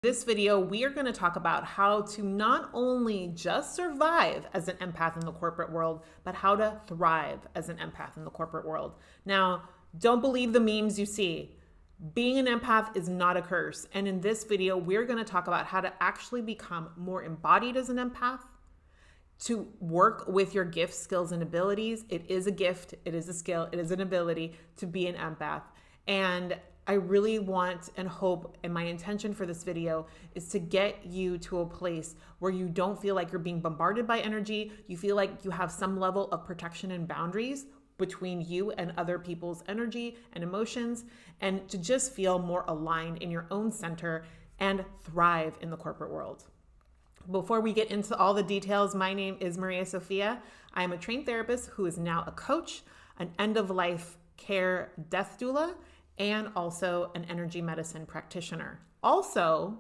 This video, we are going to talk about how to not only just survive as an empath in the corporate world, but how to thrive as an empath in the corporate world. Now, don't believe the memes you see. Being an empath is not a curse. And in this video, we're going to talk about how to actually become more embodied as an empath, to work with your gifts, skills, and abilities. It is a gift, it is a skill, it is an ability to be an empath. And I really want and hope, and my intention for this video is to get you to a place where you don't feel like you're being bombarded by energy. You feel like you have some level of protection and boundaries between you and other people's energy and emotions, and to just feel more aligned in your own center and thrive in the corporate world. Before we get into all the details, my name is Maria Sophia. I am a trained therapist who is now a coach, an end-of-life care death doula, and also an energy medicine practitioner. Also,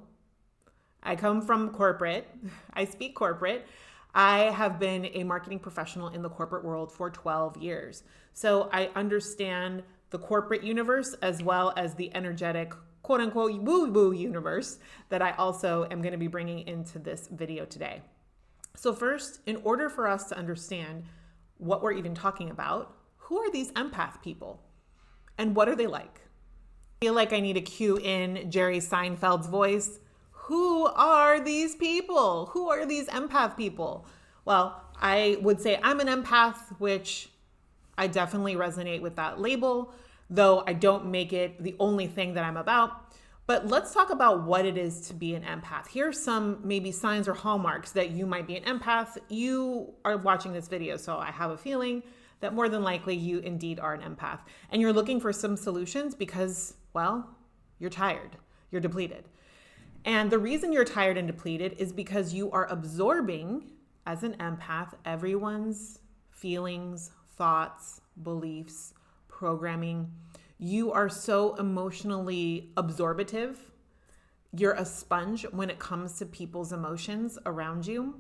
I come from corporate. I speak corporate. I have been a marketing professional in the corporate world for 12 years. So I understand the corporate universe as well as the energetic, quote unquote, woo-woo universe that I also am going to be bringing into this video today. So first, in order for us to understand what we're even talking about, who are these empath people and what are they like? I feel like I need to cue in Jerry Seinfeld's voice. Who are these people? Who are these empath people? Well, I would say I'm an empath, which I definitely resonate with that label, though I don't make it the only thing that I'm about. But let's talk about what it is to be an empath. Here's some maybe signs or hallmarks that you might be an empath. You are watching this video, so I have a feeling that more than likely you indeed are an empath. And you're looking for some solutions because, well, you're tired, you're depleted. And the reason you're tired and depleted is because you are absorbing, as an empath, everyone's feelings, thoughts, beliefs, programming. You are so emotionally absorbative. You're a sponge when it comes to people's emotions around you.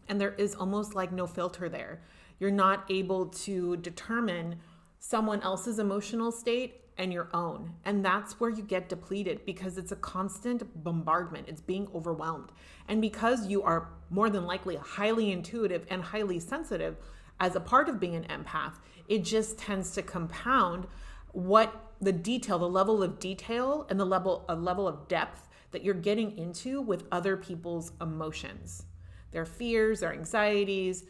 And there is almost like no filter there. You're not able to determine someone else's emotional state and your own. And that's where you get depleted because it's a constant bombardment. It's being overwhelmed. And because you are more than likely highly intuitive and highly sensitive as a part of being an empath, it just tends to compound what the detail, the level of detail and the level of depth that you're getting into with other people's emotions, their fears, their anxieties.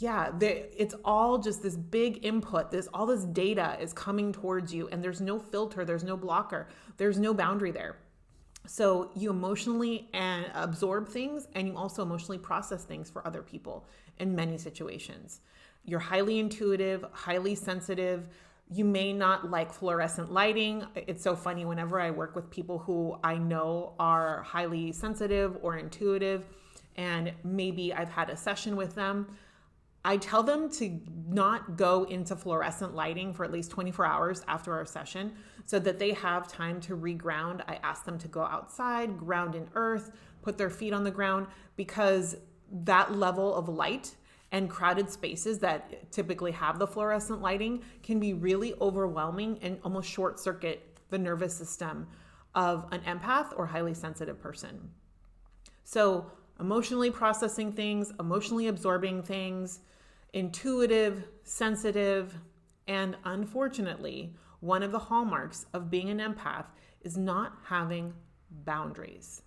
It's all just this big input. All this data is coming towards you, and there's no filter, there's no blocker, there's no boundary there. So you emotionally absorb things, and you also emotionally process things for other people in many situations. You're highly intuitive, highly sensitive. You may not like fluorescent lighting. It's so funny whenever I work with people who I know are highly sensitive or intuitive, and maybe I've had a session with them, I tell them to not go into fluorescent lighting for at least 24 hours after our session so that they have time to reground. I ask them to go outside, ground in earth, put their feet on the ground, because that level of light and crowded spaces that typically have the fluorescent lighting can be really overwhelming and almost short circuit the nervous system of an empath or highly sensitive person. So emotionally processing things, emotionally absorbing things, intuitive, sensitive, and unfortunately, one of the hallmarks of being an empath is not having boundaries,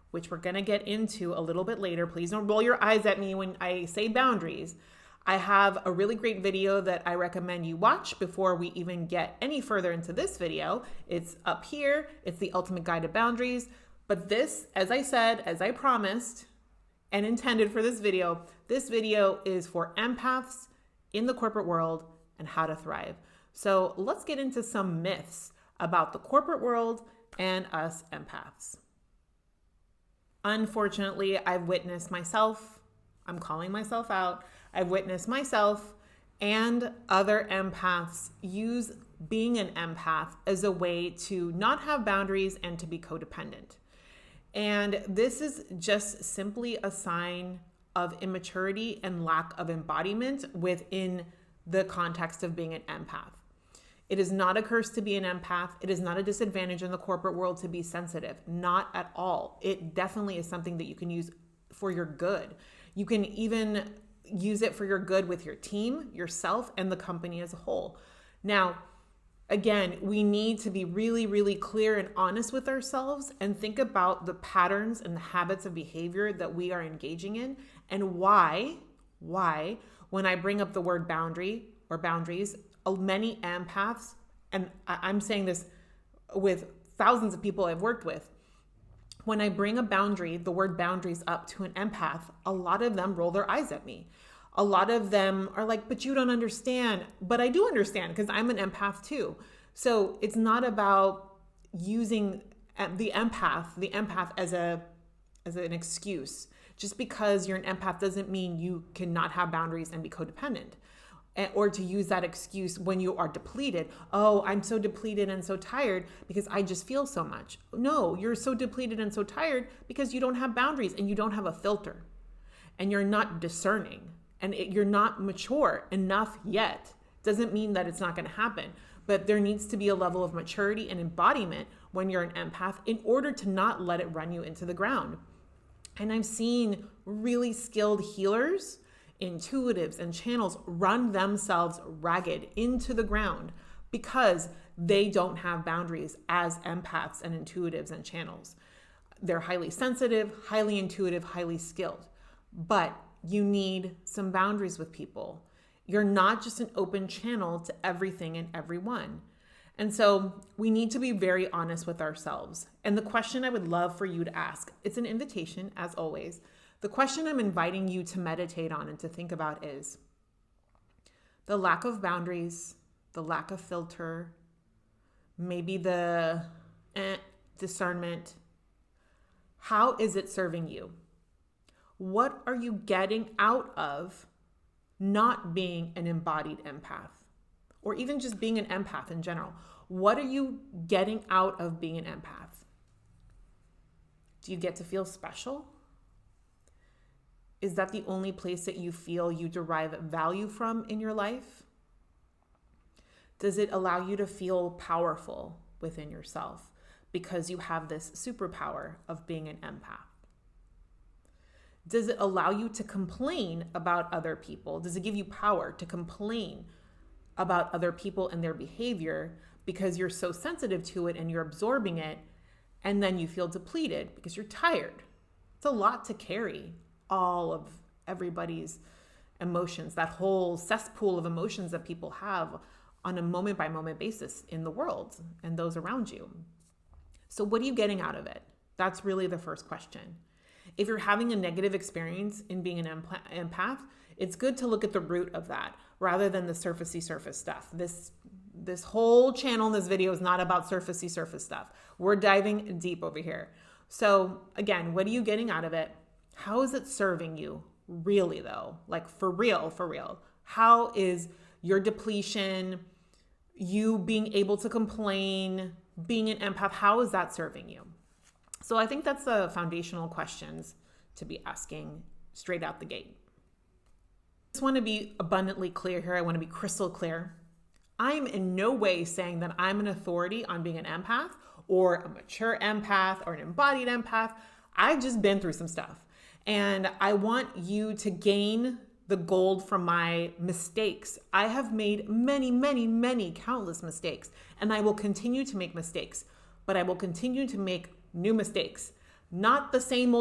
which we're going to get into a little bit later. Please don't roll your eyes at me when I say boundaries. I have a really great video that I recommend you watch before we even get any further into this video. It's up here. It's the Ultimate Guide to Boundaries. But this, as I said, as I promised and intended for this video is for empaths in the corporate world and how to thrive. So let's get into some myths about the corporate world and us empaths. Unfortunately, I've witnessed myself, I'm calling myself out, I've witnessed myself and other empaths use being an empath as a way to not have boundaries and to be codependent. And this is just simply a sign of immaturity and lack of embodiment within the context of being an empath. It is not a curse to be an empath. It is not a disadvantage in the corporate world to be sensitive. Not at all. It definitely is something that you can use for your good. You can even use it for your good with your team, yourself, and the company as a whole. Now, again, we need to be really, really clear and honest with ourselves and think about the patterns and the habits of behavior that we are engaging in and why, when I bring up the word boundary or boundaries, many empaths, and I'm saying this with thousands of people I've worked with, when I bring a boundary, the word boundaries up to an empath, a lot of them roll their eyes at me. A lot of them are like, but you don't understand. But I do understand because I'm an empath too. So it's not about using the empath as an excuse. Just because you're an empath doesn't mean you cannot have boundaries and be codependent. Or to use that excuse when you are depleted. Oh, I'm so depleted and so tired because I just feel so much. No, you're so depleted and so tired because you don't have boundaries and you don't have a filter. And you're not discerning. And you're not mature enough yet. Doesn't mean that it's not going to happen. But there needs to be a level of maturity and embodiment when you're an empath in order to not let it run you into the ground. And I've seen really skilled healers, intuitives, and channels run themselves ragged into the ground because they don't have boundaries as empaths and intuitives and channels. They're highly sensitive, highly intuitive, highly skilled. But you need some boundaries with people. You're not just an open channel to everything and everyone. And so we need to be very honest with ourselves. And the question I would love for you to ask, it's an invitation as always. The question I'm inviting you to meditate on and to think about is the lack of boundaries, the lack of filter, maybe the discernment. How is it serving you? What are you getting out of not being an embodied empath? Or even just being an empath in general. What are you getting out of being an empath? Do you get to feel special? Is that the only place that you feel you derive value from in your life? Does it allow you to feel powerful within yourself because you have this superpower of being an empath? Does it allow you to complain about other people? Does it give you power to complain about other people and their behavior because you're so sensitive to it and you're absorbing it, and then you feel depleted because you're tired? It's a lot to carry, all of everybody's emotions, that whole cesspool of emotions that people have on a moment by moment basis in the world and those around you. So what are you getting out of it? That's really the first question. If you're having a negative experience in being an empath, it's good to look at the root of that rather than the surfacey surface stuff. This whole channel in this video is not about surfacey surface stuff. We're diving deep over here. So again, what are you getting out of it? How is it serving you really though? Like for real. How is your depletion, you being able to complain, being an empath, how is that serving you? So I think that's the foundational questions to be asking straight out the gate. I just want to be abundantly clear here. I want to be crystal clear. I'm in no way saying that I'm an authority on being an empath or a mature empath or an embodied empath. I've just been through some stuff. And I want you to gain the gold from my mistakes. I have made many, countless mistakes, and I will continue to make mistakes, but I will continue to make new mistakes, not the same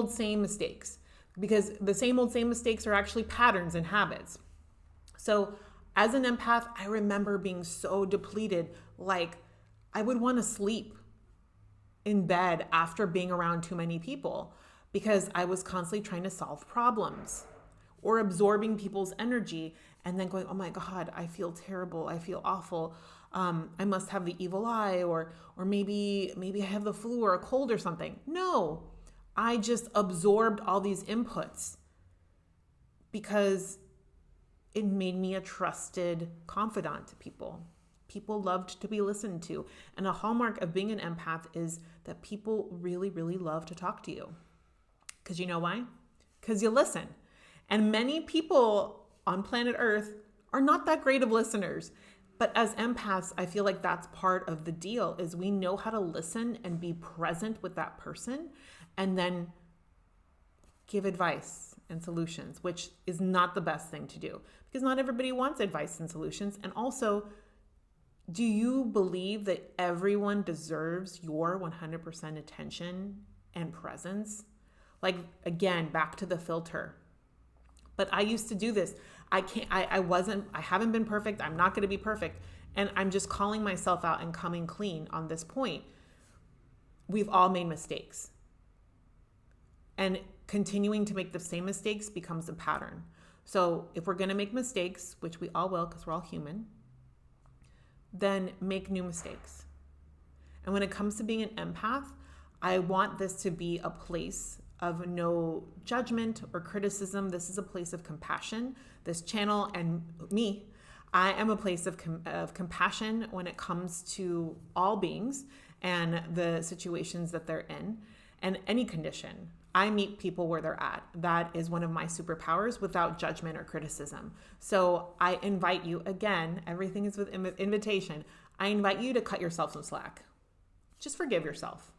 mistakes, because the same mistakes are actually patterns and habits. So as an empath, I remember being so depleted, like I would want to sleep in bed after being around too many people because I was constantly trying to solve problems or absorbing people's energy and then going, oh my God, I feel terrible. I feel awful. I must have the evil eye, or maybe I have the flu or a cold or something. No, I just absorbed all these inputs because it made me a trusted confidant to people. People loved to be listened to. And a hallmark of being an empath is that people really, really love to talk to you. Because you know why? Because you listen. And many people on planet Earth are not that great of listeners. But as empaths, I feel like that's part of the deal is we know how to listen and be present with that person and then give advice and solutions, which is not the best thing to do because not everybody wants advice and solutions. And also, do you believe that everyone deserves your 100% attention and presence? Like, again, back to the filter. But I used to do this. I haven't been perfect. I'm not going to be perfect. And I'm just calling myself out and coming clean on this point. We've all made mistakes. And continuing to make the same mistakes becomes a pattern. So if we're going to make mistakes, which we all will because we're all human, then make new mistakes. And when it comes to being an empath, I want this to be a place of no judgment or criticism. This is a place of compassion. This channel and me, I am a place of compassion when it comes to all beings and the situations that they're in and any condition. I meet people where they're at. That is one of my superpowers without judgment or criticism. So I invite you, again, everything is with invitation. I invite you to cut yourself some slack. Just forgive yourself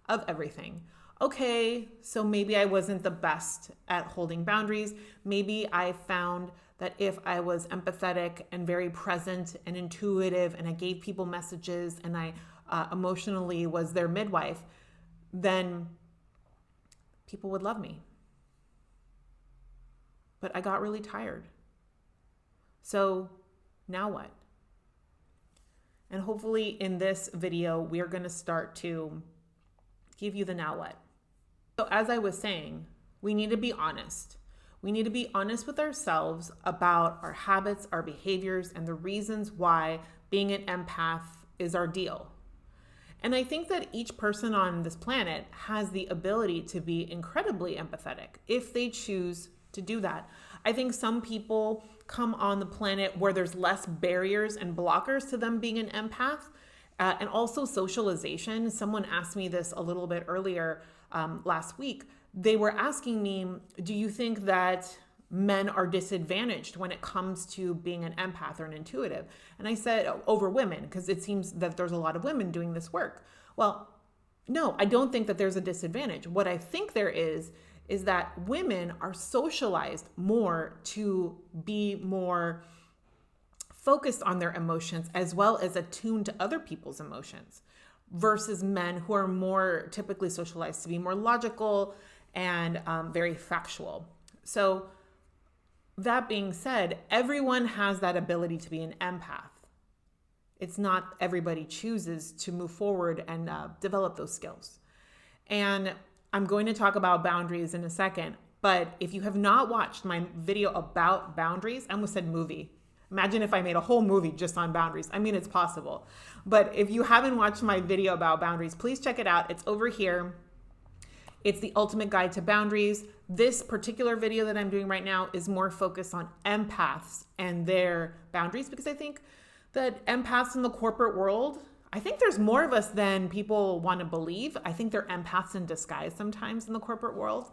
of everything. Okay, so maybe I wasn't the best at holding boundaries. Maybe I found that if I was empathetic and very present and intuitive and I gave people messages and I emotionally was their midwife, then people would love me. But I got really tired. So now what? And hopefully in this video, we are going to start to give you the now what. So as I was saying, we need to be honest. We need to be honest with ourselves about our habits, our behaviors, and the reasons why being an empath is our deal. And I think that each person on this planet has the ability to be incredibly empathetic if they choose to do that. I think some people come on the planet where there's less barriers and blockers to them being an empath. And also socialization. Someone asked me this a little bit earlier last week. They were asking me, do you think that men are disadvantaged when it comes to being an empath or an intuitive? And I said, over women, because it seems that there's a lot of women doing this work. Well, no, I don't think that there's a disadvantage. What I think there is that women are socialized more to be more focused on their emotions as well as attuned to other people's emotions versus men who are more typically socialized to be more logical and very factual. So that being said, everyone has that ability to be an empath. It's not everybody chooses to move forward and develop those skills. And I'm going to talk about boundaries in a second, but if you have not watched my video about boundaries, I almost said movie. Imagine if I made a whole movie just on boundaries. I mean, it's possible. But if you haven't watched my video about boundaries, please check it out. It's over here. It's the ultimate guide to boundaries. This particular video that I'm doing right now is more focused on empaths and their boundaries because I think that empaths in the corporate world, I think there's more of us than people want to believe. I think they're empaths in disguise sometimes in the corporate world.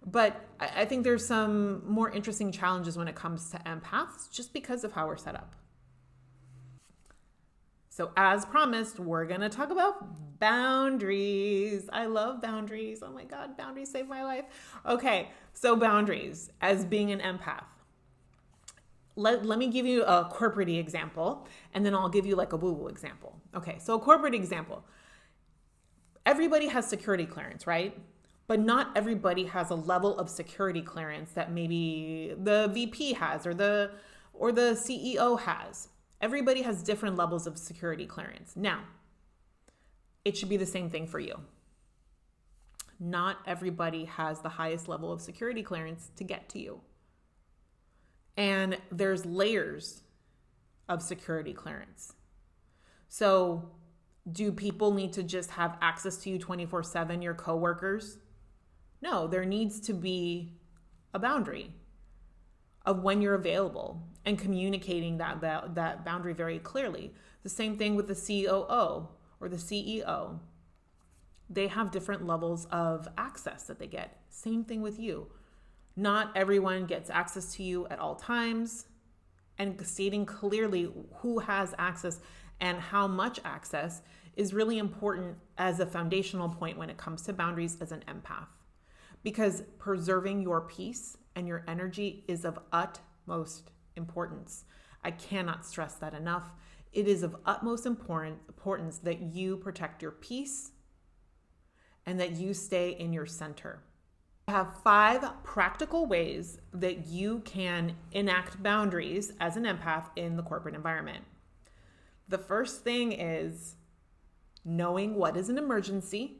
But I think there's some more interesting challenges when it comes to empaths just because of how we're set up. So as promised, we're going to talk about boundaries. I love boundaries. Oh my God, boundaries saved my life. Okay, so boundaries as being an empath. Let me give you a corporate example, and then I'll give you like a woo-woo example. Okay, so a corporate example. Everybody has security clearance, right? But not everybody has a level of security clearance that maybe the VP has or the CEO has. Everybody has different levels of security clearance. Now, it should be the same thing for you. Not everybody has the highest level of security clearance to get to you. And there's layers of security clearance. So do people need to just have access to you 24/7, your coworkers? No, there needs to be a boundary of when you're available and communicating that boundary very clearly. The same thing with the COO or the CEO. They have different levels of access that they get. Same thing with you. Not everyone gets access to you at all times. and stating clearly who has access and how much access is really important as a foundational point when it comes to boundaries as an empath. Because preserving your peace and your energy is of utmost importance. I cannot stress that enough. It is of utmost importance that you protect your peace and that you stay in your center. I have 5 practical ways that you can enact boundaries as an empath in the corporate environment. The first thing is knowing what is an emergency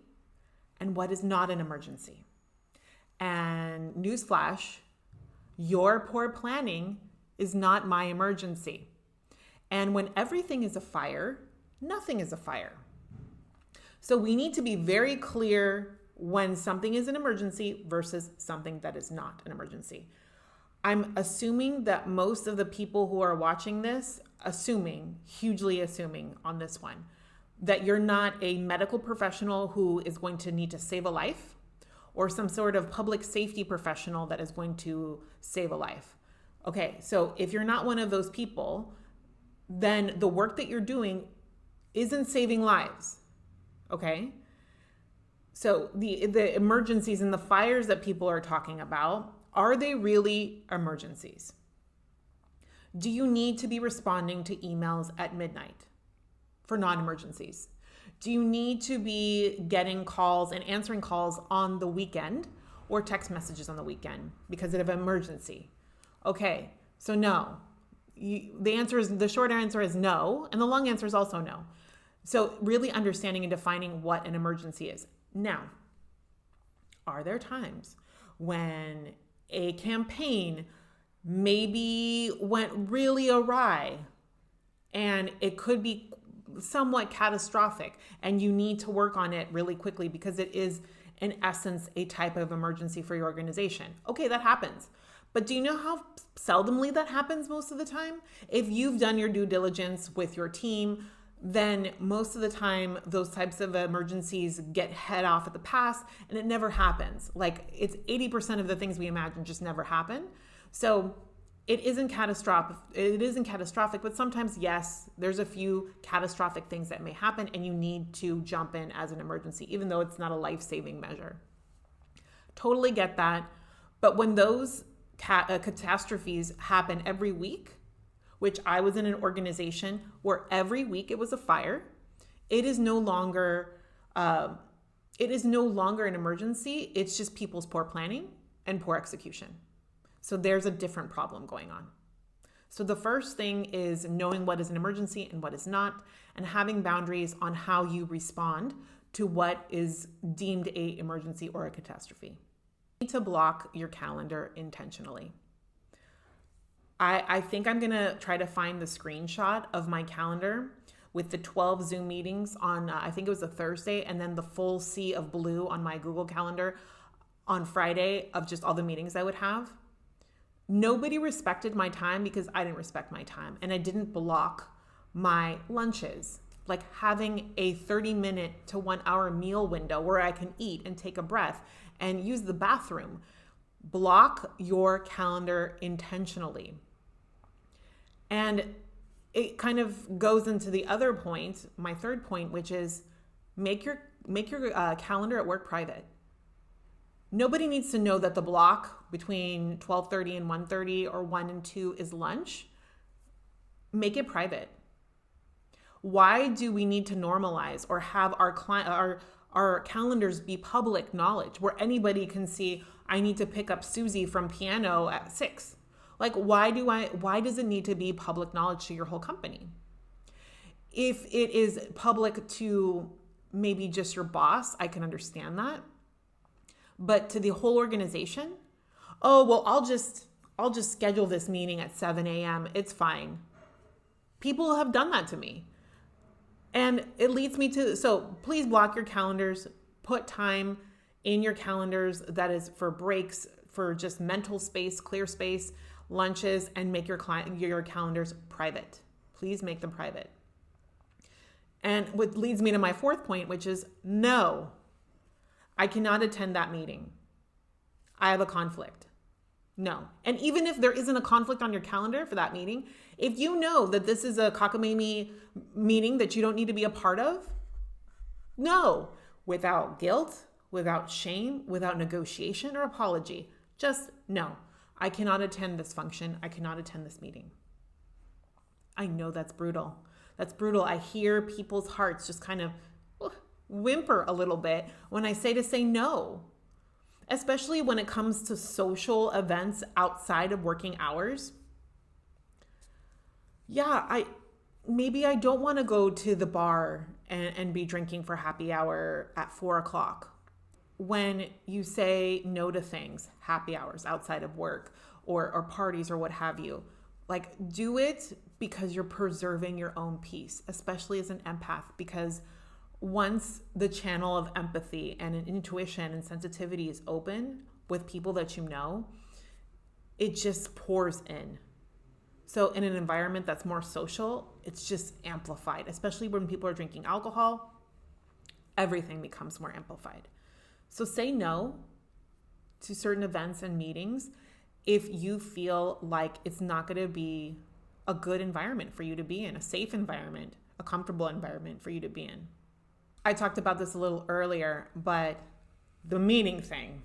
and what is not an emergency. And newsflash, your poor planning is not my emergency. And when everything is a fire, nothing is a fire. So we need to be very clear when something is an emergency versus something that is not an emergency. I'm assuming that most of the people who are watching this, hugely assuming on this one, that you're not a medical professional who is going to need to save a life or some sort of public safety professional that is going to save a life. Okay, so if you're not one of those people, then the work that you're doing isn't saving lives, okay? So the emergencies and the fires that people are talking about, are they really emergencies? Do you need to be responding to emails at midnight for non-emergencies? Do you need to be getting calls and answering calls on the weekend or text messages on the weekend because of an emergency? Okay, so no. The short answer is no, and the long answer is also no. So really understanding and defining what an emergency is. Now, are there times when a campaign maybe went really awry and it could be somewhat catastrophic and you need to work on it really quickly because it is in essence a type of emergency for your organization? Okay, that happens. But do you know how seldomly that happens most of the time? If you've done your due diligence with your team, then most of the time those types of emergencies get head off at the pass and it never happens. Like it's 80% of the things we imagine just never happen. So it isn't catastrophic, but sometimes, yes, there's a few catastrophic things that may happen and you need to jump in as an emergency, even though it's not a life-saving measure. Totally get that. But when those catastrophes happen every week, which I was in an organization where every week it was a fire, it is no longer an emergency. It's just people's poor planning and poor execution. So there's a different problem going on. So the first thing is knowing what is an emergency and what is not, and having boundaries on how you respond to what is deemed an emergency or a catastrophe. You need to block your calendar intentionally. I think I'm going to try to find the screenshot of my calendar with the 12 Zoom meetings on, I think it was a Thursday, and then the full sea of blue on my Google Calendar on Friday of just all the meetings I would have. Nobody respected my time because I didn't respect my time, and I didn't block my lunches, like having a 30-minute to 1 hour meal window where I can eat and take a breath and use the bathroom. Block your calendar intentionally. And it kind of goes into the other point, my third point, which is make your calendar at work private. Nobody needs to know that the block between 12:30 and 1:30 or 1 and 2 is lunch. Make it private. Why do we need to normalize or have our calendars be public knowledge where anybody can see I need to pick up Susie from piano at 6? Like, why does it need to be public knowledge to your whole company? If it is public to maybe just your boss, I can understand that. But to the whole organization, oh, well, I'll just schedule this meeting at 7 a.m. It's fine. People have done that to me. And it leads me to, so please block your calendars, put time in your calendars that is for breaks, for just mental space, clear space, lunches, and make your calendars private. Please make them private. And what leads me to my fourth point, which is no, I cannot attend that meeting. I have a conflict. No. And even if there isn't a conflict on your calendar for that meeting, if you know that this is a cockamamie meeting that you don't need to be a part of, no. Without guilt, without shame, without negotiation or apology. Just no. I cannot attend this function. I cannot attend this meeting. I know that's brutal. That's brutal. I hear people's hearts just kind of whimper a little bit when I say no, especially when it comes to social events outside of working hours. Yeah, maybe I don't want to go to the bar and be drinking for happy hour at 4 o'clock. When you say no to things, happy hours outside of work or parties or what have you, like do it because you're preserving your own peace, especially as an empath, because once the channel of empathy and an intuition and sensitivity is open with people that you know, it just pours in. So in an environment that's more social, it's just amplified, especially when people are drinking alcohol, everything becomes more amplified. So say no to certain events and meetings if you feel like it's not going to be a good environment for you to be in, a safe environment, a comfortable environment for you to be in. I talked about this a little earlier, but the meeting thing,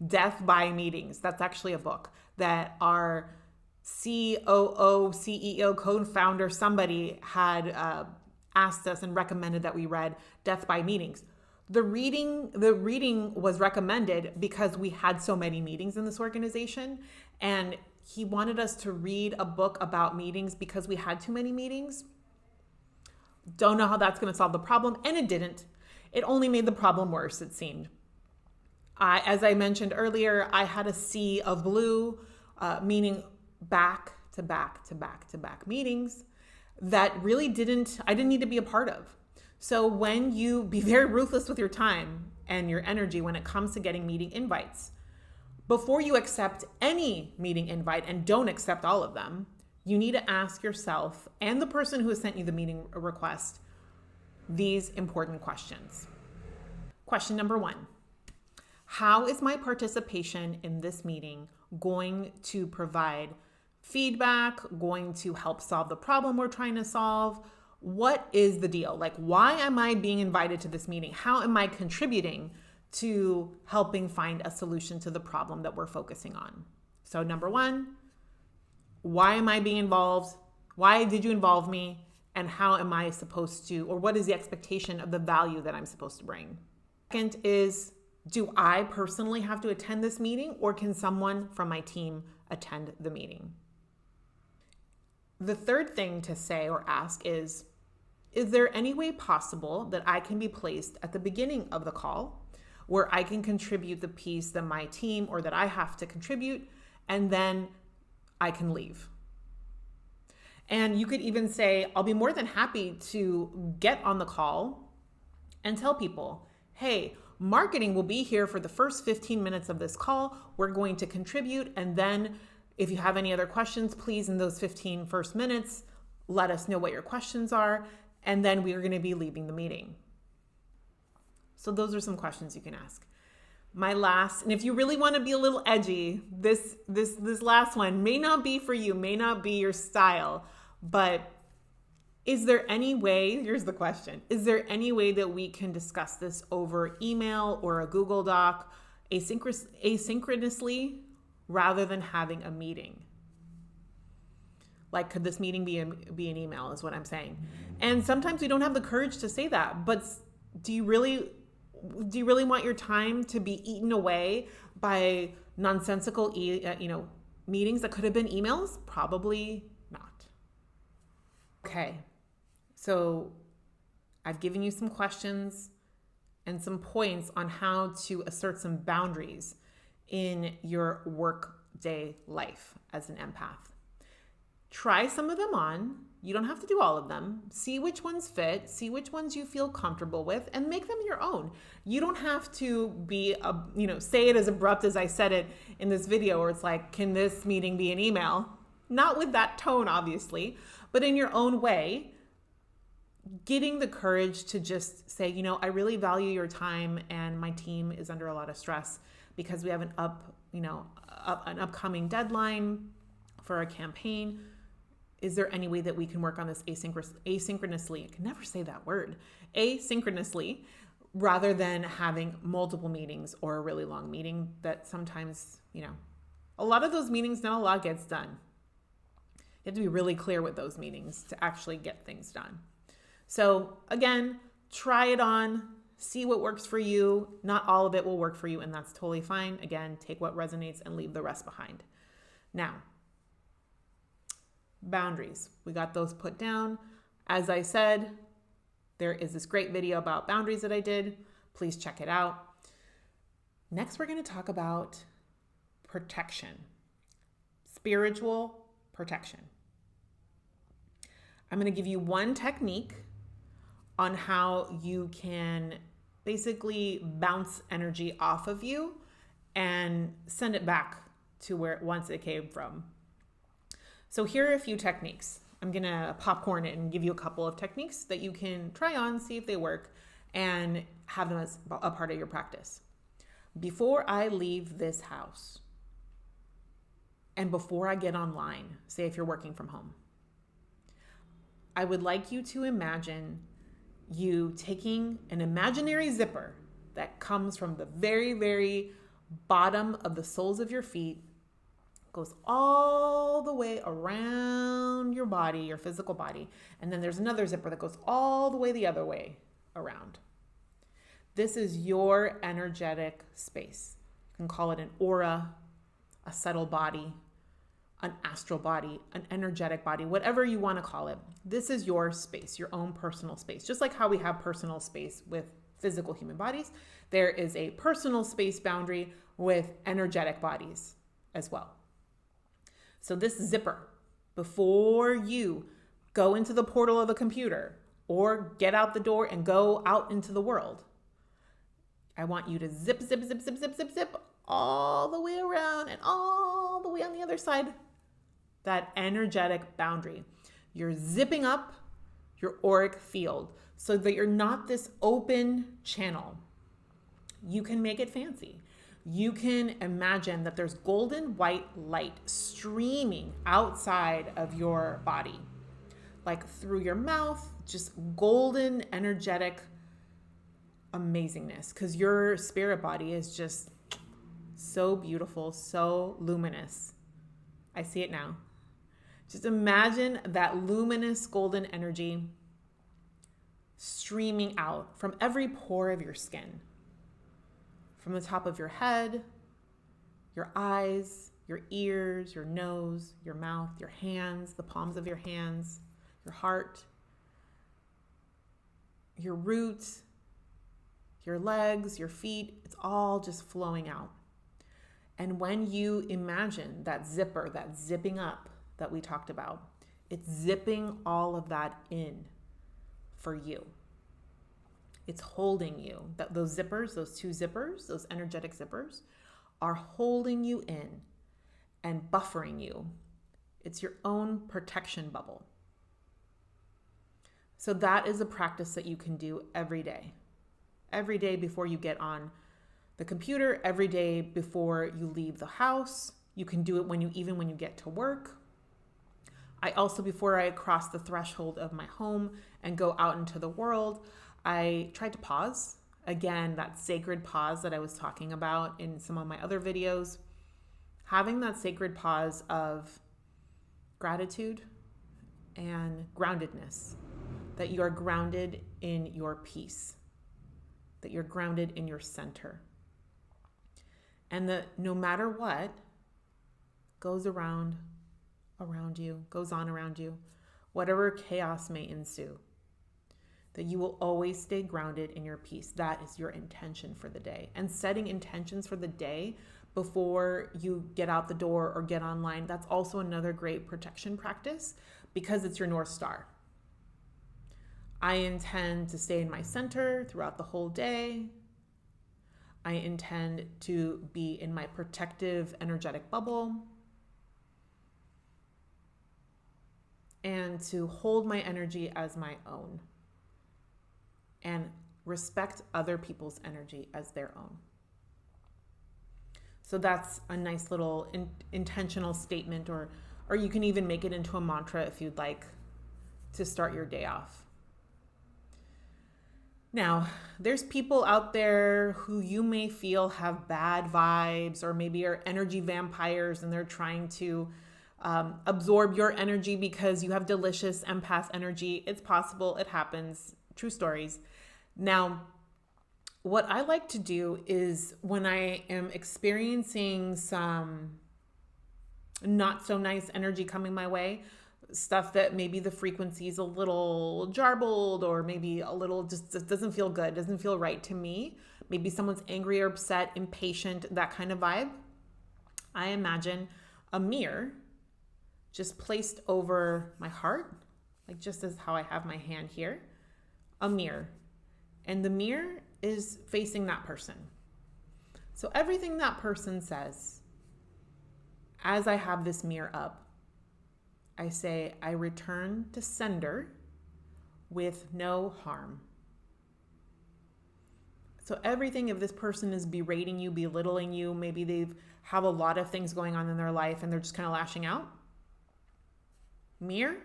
Death by Meetings, that's actually a book that our COO, CEO, co-founder, somebody had asked us and recommended that we read Death by Meetings. The reading was recommended because we had so many meetings in this organization, and he wanted us to read a book about meetings because we had too many meetings. Don't know how that's going to solve the problem, and it didn't. It only made the problem worse, it seemed. As I mentioned earlier, I had a sea of blue, meaning back to back to back to back meetings that really I didn't need to be a part of. So when you be very ruthless with your time and your energy when it comes to getting meeting invites, before you accept any meeting invite, and don't accept all of them, you need to ask yourself and the person who has sent you the meeting request these important questions. Question number 1, how is my participation in this meeting going to provide feedback, going to help solve the problem we're trying to solve? What is the deal? Like, why am I being invited to this meeting? How am I contributing to helping find a solution to the problem that we're focusing on? So number 1, why am I being involved? Why did you involve me? And how am I supposed to, or what is the expectation of the value that I'm supposed to bring? Second is, do I personally have to attend this meeting, or can someone from my team attend the meeting? The third thing to say or ask is there any way possible that I can be placed at the beginning of the call where I can contribute the piece that my team or that I have to contribute, and then I can leave? And you could even say, I'll be more than happy to get on the call and tell people, hey, marketing will be here for the first 15 minutes of this call. We're going to contribute. And then if you have any other questions, please, in those 15 first minutes, let us know what your questions are. And then we are going to be leaving the meeting. So those are some questions you can ask. My last, and if you really want to be a little edgy, this last one may not be for you, may not be your style, but is there any way, here's the question, is there any way that we can discuss this over email or a Google Doc asynchronously rather than having a meeting? Like, could this meeting be an email is what I'm saying. And sometimes we don't have the courage to say that, but do you really want your time to be eaten away by nonsensical, meetings that could have been emails? Probably not. Okay. So I've given you some questions and some points on how to assert some boundaries in your workday life as an empath. Try some of them on. You don't have to do all of them. See which ones fit, see which ones you feel comfortable with, and make them your own. You don't have to be, say it as abrupt as I said it in this video, where it's like, can this meeting be an email? Not with that tone, obviously, but in your own way, getting the courage to just say, I really value your time, and my team is under a lot of stress because we have an an upcoming deadline for a campaign. Is there any way that we can work on this asynchronously? I can never say that word. Asynchronously, rather than having multiple meetings or a really long meeting that sometimes, a lot of those meetings, not a lot gets done. You have to be really clear with those meetings to actually get things done. So again, try it on, see what works for you. Not all of it will work for you, and that's totally fine. Again, take what resonates and leave the rest behind. Now, boundaries. We got those put down. As I said, there is this great video about boundaries that I did. Please check it out. Next, we're going to talk about protection, spiritual protection. I'm going to give you one technique on how you can basically bounce energy off of you and send it back to where once it came from. So here are a few techniques. I'm going to popcorn it and give you a couple of techniques that you can try on, see if they work, and have them as a part of your practice. Before I leave this house and before I get online, say if you're working from home, I would like you to imagine you taking an imaginary zipper that comes from the very, very bottom of the soles of your feet, goes all the way around your body, your physical body, and then there's another zipper that goes all the way the other way around. This is your energetic space. You can call it an aura, a subtle body, an astral body, an energetic body, whatever you want to call it. This is your space, your own personal space. Just like how we have personal space with physical human bodies, there is a personal space boundary with energetic bodies as well. So this zipper, before you go into the portal of the computer or get out the door and go out into the world, I want you to zip, zip, zip, zip, zip, zip, zip all the way around and all the way on the other side. That energetic boundary. You're zipping up your auric field so that you're not this open channel. You can make it fancy. You can imagine that there's golden white light streaming outside of your body, like through your mouth, just golden, energetic amazingness, because your spirit body is just so beautiful, so luminous. I see it now. Just imagine that luminous golden energy streaming out from every pore of your skin, from the top of your head, your eyes, your ears, your nose, your mouth, your hands, the palms of your hands, your heart, your roots, your legs, your feet. It's all just flowing out. And when you imagine that zipper, that zipping up that we talked about, it's zipping all of that in for you. It's holding you. Those zippers, those two zippers, those energetic zippers are holding you in and buffering you. It's your own protection bubble. So that is a practice that you can do every day. Every day before you get on the computer, every day before you leave the house. You can do it even when you get to work. I also, before I cross the threshold of my home and go out into the world, I tried to pause. Again, that sacred pause that I was talking about in some of my other videos. Having that sacred pause of gratitude and groundedness, that you are grounded in your peace, that you're grounded in your center. And that no matter what goes around you, goes on around you, whatever chaos may ensue, that you will always stay grounded in your peace. That is your intention for the day. And setting intentions for the day before you get out the door or get online, that's also another great protection practice because it's your North Star. I intend to stay in my center throughout the whole day. I intend to be in my protective energetic bubble and to hold my energy as my own and respect other people's energy as their own. So that's a nice little intentional statement, or you can even make it into a mantra if you'd like to start your day off. Now, there's people out there who you may feel have bad vibes or maybe are energy vampires and they're trying to absorb your energy because you have delicious empath energy. It's possible. It happens. True stories. Now, what I like to do is when I am experiencing some not so nice energy coming my way, stuff that maybe the frequency is a little jarbled or maybe a little just doesn't feel good, doesn't feel right to me. Maybe someone's angry or upset, impatient, that kind of vibe. I imagine a mirror just placed over my heart, like just as how I have my hand here, a mirror. And the mirror is facing that person. So everything that person says, as I have this mirror up, I say, I return to sender with no harm. So everything, if this person is berating you, belittling you, maybe they have a lot of things going on in their life and they're just kind of lashing out. Mirror,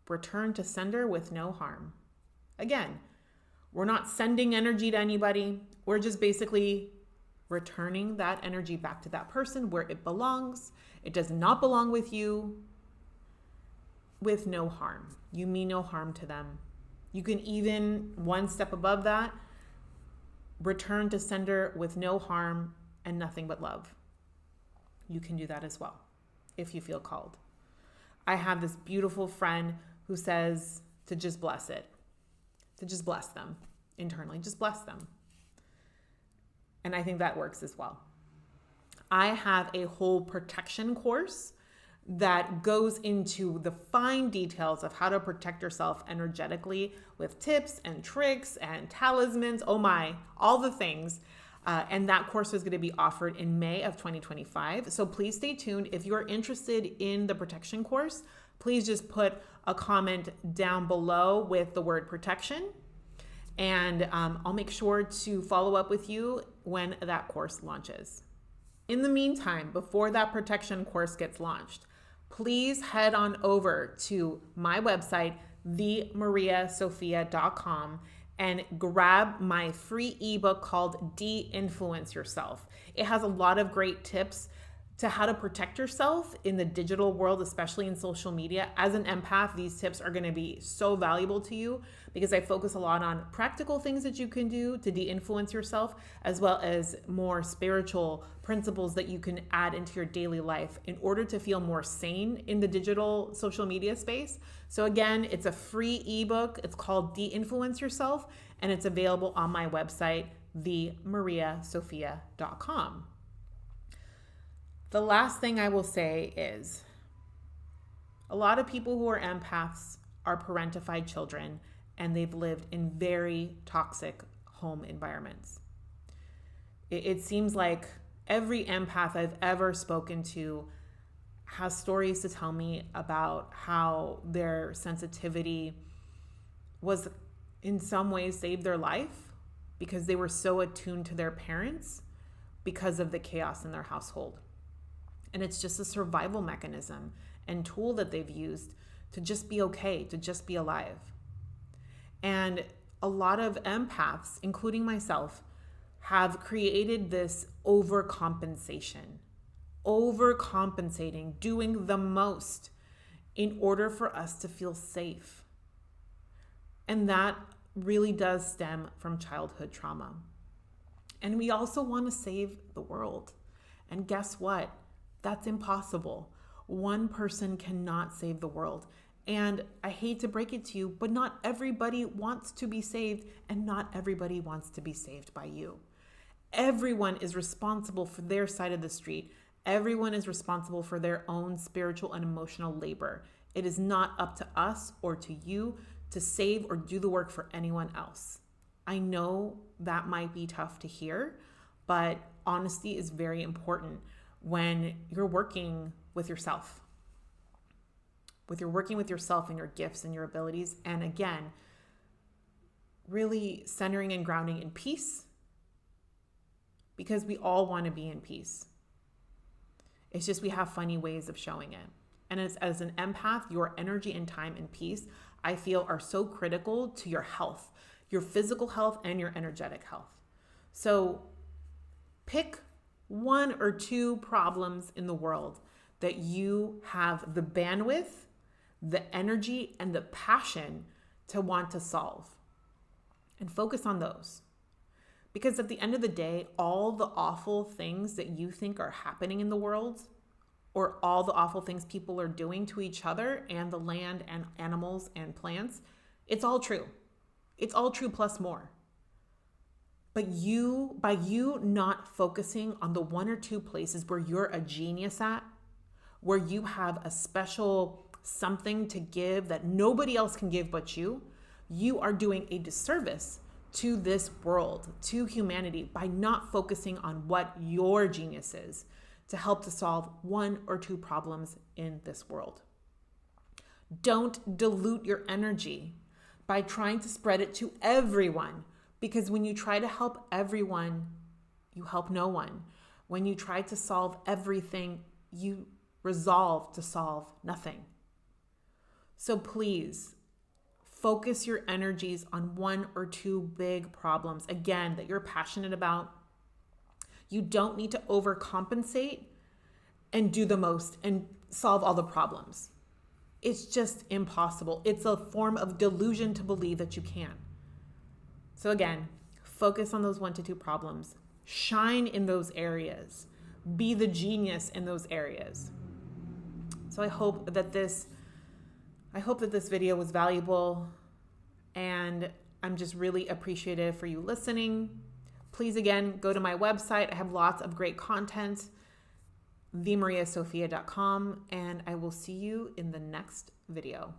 return to sender with no harm. Again, we're not sending energy to anybody. We're just basically returning that energy back to that person where it belongs. It does not belong with you. With no harm. You mean no harm to them. You can even, one step above that, return to sender with no harm and nothing but love. You can do that as well if you feel called. I have this beautiful friend who says to just bless it, to just bless them internally, just bless them. And I think that works as well. I have a whole protection course that goes into the fine details of how to protect yourself energetically with tips and tricks and talismans. Oh my, all the things. And that course is going to be offered in May of 2025. So please stay tuned. If you're interested in the protection course, please just put a comment down below with the word protection. And I'll make sure to follow up with you when that course launches. In the meantime, before that protection course gets launched, please head on over to my website, themariasophia.com, and grab my free ebook called De-Influence Yourself. It has a lot of great tips to how to protect yourself in the digital world, especially in social media. As an empath, these tips are going to be so valuable to you because I focus a lot on practical things that you can do to de-influence yourself, as well as more spiritual principles that you can add into your daily life in order to feel more sane in the digital social media space. So again, it's a free ebook. It's called De-Influence Yourself, and it's available on my website, themariasophia.com. The last thing I will say is a lot of people who are empaths are parentified children and they've lived in very toxic home environments. It seems like every empath I've ever spoken to has stories to tell me about how their sensitivity was in some ways saved their life because they were so attuned to their parents because of the chaos in their household. And it's just a survival mechanism and tool that they've used to just be okay, to just be alive. And a lot of empaths, including myself, have created this overcompensating, doing the most in order for us to feel safe. And that really does stem from childhood trauma. And we also want to save the world. And guess what? That's impossible. One person cannot save the world. And I hate to break it to you, but not everybody wants to be saved, and not everybody wants to be saved by you. Everyone is responsible for their side of the street. Everyone is responsible for their own spiritual and emotional labor. It is not up to us or to you to save or do the work for anyone else. I know that might be tough to hear, but honesty is very important when you're working with yourself. You're working with yourself and your gifts and your abilities. And again, really centering and grounding in peace, because we all want to be in peace. It's just we have funny ways of showing it. And as an empath, your energy and time and peace, I feel, are so critical to your health, your physical health and your energetic health. So pick 1 or 2 problems in the world that you have the bandwidth, the energy, and the passion to want to solve. And focus on those. Because at the end of the day, all the awful things that you think are happening in the world, or all the awful things people are doing to each other and the land and animals and plants, it's all true. It's all true plus more. But by you not focusing on the 1 or 2 places where you're a genius at, where you have a special something to give that nobody else can give but you are doing a disservice to this world, to humanity, by not focusing on what your genius is to help to solve 1 or 2 problems in this world. Don't dilute your energy by trying to spread it to everyone, because when you try to help everyone, you help no one. When you try to solve everything, you resolve to solve nothing. So please, focus your energies on 1 or 2 big problems, again, that you're passionate about. You don't need to overcompensate and do the most and solve all the problems. It's just impossible. It's a form of delusion to believe that you can. So again, focus on those 1 to 2 problems. Shine in those areas. Be the genius in those areas. So I hope that this video was valuable, and I'm just really appreciative for you listening. Please, again, go to my website. I have lots of great content, themariasofia.com, and I will see you in the next video.